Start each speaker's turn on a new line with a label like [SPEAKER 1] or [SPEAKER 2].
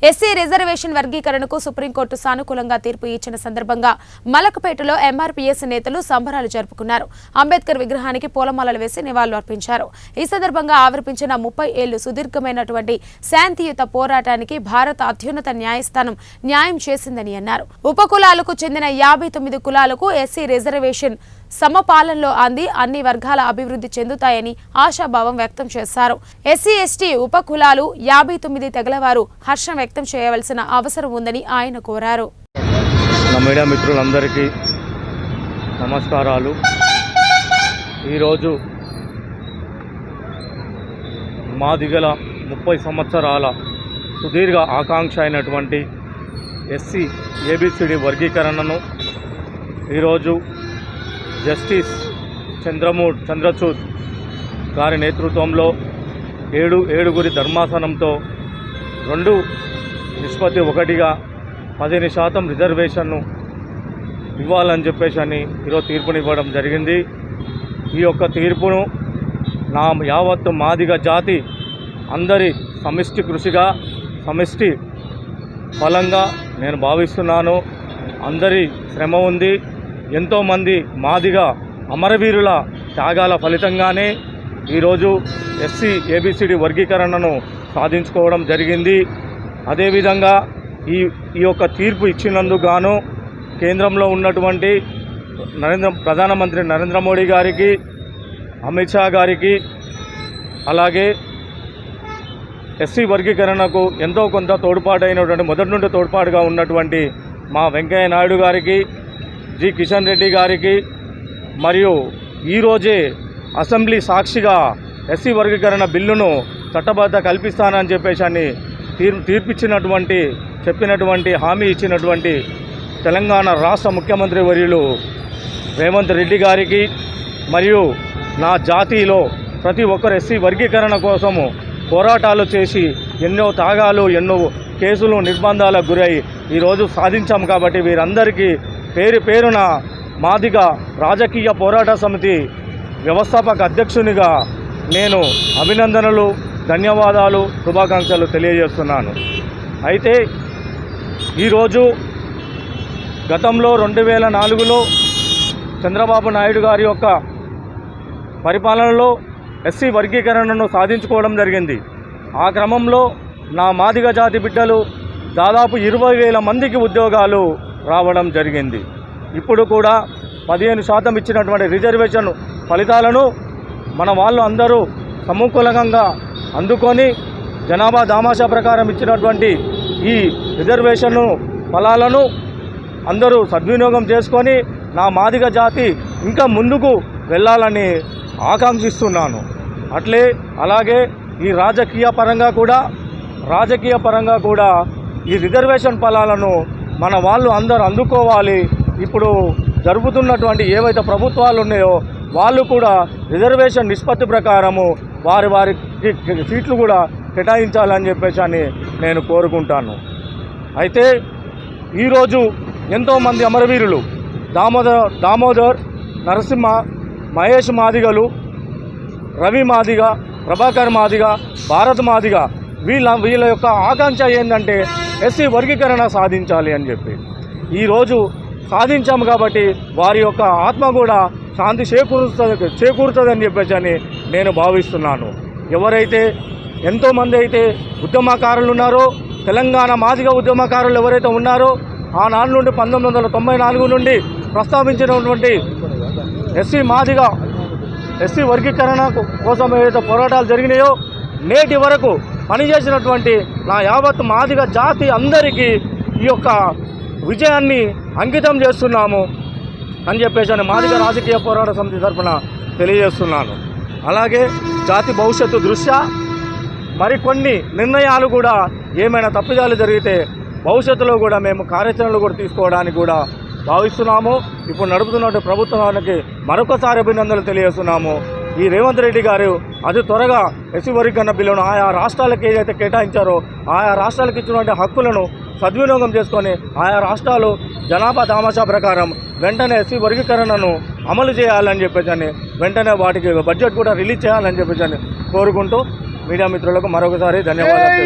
[SPEAKER 1] SC reservation వర్గీకరణకు supreme court సానుకూలంగా తీర్పు ఇచ్చిన సందర్భంగా మలకపేటలో ఎంఆర్పీఎస్ నేతలు సంబరాలు జరుపుకున్నారు. అంబేద్కర్ విగ్రహానికి పూలమాలలు వేసి నివాళులు అర్పించారు. ఈ సందర్భంగా ఆవిర్పించిన 30 ఏళ్లు సుదీర్ఘమైనటువంటి శాంతియుత పోరాటానికి భారత అత్యున్నత న్యాయస్థానం న్యాయం చేసిందని అన్నారు. ఉపకులాలకు చెందిన 59 కులాలకు ఎస్సీ రిజర్వేషన్ సమపాలనలో అంది అన్ని వర్గాల అభివృద్ధి చెందుతాయని ఆశాభావం వ్యక్తం చేశారు. ఎస్సీ ఎస్టీ ఉపకులాలు 59 తెగలవారు హర్షం వ్యక్తం చేయవలసిన అవసరం ఉందని ఆయన కోరారు.
[SPEAKER 2] మీడియా మిత్రులందరికీ నమస్కారాలు. ఈరోజు మాదిగల 30 సంవత్సరాల సుదీర్ఘ ఆకాంక్ష అయినటువంటి ఎస్సీ ఏబిసిడి వర్గీకరణను ఈరోజు జస్టిస్ చంద్రచూడ్ గారి నేతృత్వంలో ఏడుగురి ధర్మాసనంతో 2:1గా 15% రిజర్వేషన్ను ఇవ్వాలని చెప్పేసి ఈరోజు తీర్పునివ్వడం జరిగింది. ఈ యొక్క తీర్పును నా యావత్తు మాదిగ జాతి అందరి సమిష్టి కృషిగా సమిష్టి ఫలంగా నేను భావిస్తున్నాను. అందరి శ్రమ ఉంది. ఎంతోమంది మాదిగ అమరవీరుల త్యాగాల ఫలితంగానే ఈరోజు ఎస్సీ ఏబిసిడి వర్గీకరణను సాధించుకోవడం జరిగింది. అదేవిధంగా ఈ యొక్క తీర్పు ఇచ్చినందుకు గాను కేంద్రంలో ఉన్నటువంటి ప్రధానమంత్రి నరేంద్ర మోడీ గారికి, అమిత్ షా గారికి, అలాగే ఎస్సీ వర్గీకరణకు ఎంతో కొంత తోడ్పాటైనటువంటి మొదటి నుండి తోడ్పాటుగా ఉన్నటువంటి మా వెంకయ్య నాయుడు గారికి, జి కిషన్ రెడ్డి గారికి, మరియు ఈరోజే అసెంబ్లీ సాక్షిగా ఎస్సీ వర్గీకరణ బిల్లును చట్టబద్ధ కల్పిస్తానని చెప్పేసి చెప్పినటువంటి హామీ ఇచ్చినటువంటి తెలంగాణ రాష్ట్ర ముఖ్యమంత్రి వర్యులు రేవంత్ రెడ్డి గారికి, మరియు నా జాతిలో ప్రతి ఒక్కరు ఎస్సీ వర్గీకరణ కోసము పోరాటాలు చేసి ఎన్నో త్యాగాలు, ఎన్నో కేసులు, నిర్బంధాలకు గురై ఈరోజు సాధించాం. కాబట్టి వీరందరికీ పేరున మాదిగ రాజకీయ పోరాట సమితి వ్యవస్థాపక అధ్యక్షునిగా నేను అభినందనలు, ధన్యవాదాలు, శుభాకాంక్షలు తెలియజేస్తున్నాను. అయితే ఈరోజు గతంలో 2004లో చంద్రబాబు నాయుడు గారి యొక్క పరిపాలనలో ఎస్సీ వర్గీకరణను సాధించుకోవడం జరిగింది. ఆ క్రమంలో నా మాదిగ జాతి బిడ్డలు దాదాపు 20,000 మందికి ఉద్యోగాలు రావడం జరిగింది. ఇప్పుడు కూడా 15% ఇచ్చినటువంటి రిజర్వేషన్ ఫలితాలను మన వాళ్ళు అందరూ సమూలంగా అందుకొని జనాభా దామాషా ప్రకారం ఇచ్చినటువంటి ఈ రిజర్వేషన్ ఫలాలను అందరూ సద్వినియోగం చేసుకొని నా మాదిగ జాతి ఇంకా ముందుకు వెళ్ళాలని ఆకాంక్షిస్తున్నాను. అలాగే ఈ రాజకీయ పరంగా కూడా ఈ రిజర్వేషన్ ఫలాలను మన వాళ్ళు అందరూ అందుకోవాలి. ఇప్పుడు జరుపుతున్నటువంటి ఏవైతే ప్రభుత్వాలు ఉన్నాయో వాళ్ళు కూడా రిజర్వేషన్ నిష్పత్తి ప్రకారము వారికి సీట్లు కూడా కేటాయించాలని చెప్పేసి నేను కోరుకుంటాను. అయితే ఈరోజు ఎంతోమంది అమరవీరులు దామోదర్, నరసింహ, మహేష్ మాదిగలు, రవి మాదిగ, ప్రభాకర్ మాదిగ, భారత్ మాదిగ వీళ్ళ యొక్క ఆకాంక్ష ఏంటంటే ఎస్సీ వర్గీకరణ సాధించాలి అని చెప్పి ఈరోజు సాధించాము. కాబట్టి వారి యొక్క ఆత్మ కూడా శాంతి చేకూరుతుందని చెప్పేసి నేను భావిస్తున్నాను. ఎవరైతే ఎంతోమంది అయితే ఉద్యమకారులు ఉన్నారో, తెలంగాణ మాదిగ ఉద్యమకారులు ఎవరైతే ఉన్నారో ఆనాడు నుండి 1994 నుండి ప్రస్తావించినటువంటి ఎస్సీ వర్గీకరణ కోసం ఏదైతే పోరాటాలు జరిగినాయో నేటి వరకు పనిచేసినటువంటి నా యావత్ మాదిగ జాతి అందరికీ ఈ యొక్క విజయాన్ని అంకితం చేస్తున్నాము అని చెప్పేసి మాదిగ రాజకీయ పోరాట సమితి తరఫున తెలియజేస్తున్నాను. అలాగే జాతి భవిష్యత్తు దృష్ట్యా మరికొన్ని నిర్ణయాలు కూడా ఏమైనా తప్పిదాలు జరిగితే భవిష్యత్తులో కూడా మేము కార్యాచరణలు కూడా తీసుకోవడానికి కూడా భావిస్తున్నాము. ఇప్పుడు నడుపుతున్న ప్రభుత్వానికి మరొకసారి అభినందనలు తెలియజేస్తున్నాము. ఈ రేవంత్ రెడ్డి గారు అతి త్వరగా ఎస్సీ వర్గీకరణ బిల్లును ఆయా రాష్ట్రాలకు ఏదైతే కేటాయించారో ఆయా రాష్ట్రాలకు ఇచ్చినటువంటి హక్కులను సద్వినియోగం చేసుకొని ఆయా రాష్ట్రాలు జనాభా దామాషా ప్రకారం వెంటనే ఎస్సీ వర్గీకరణను అమలు చేయాలని చెప్పేసి వెంటనే వాటికి బడ్జెట్ కూడా రిలీజ్ చేయాలని చెప్పేసి కోరుకుంటూ మీడియా మిత్రులకు మరొకసారి ధన్యవాదాలు.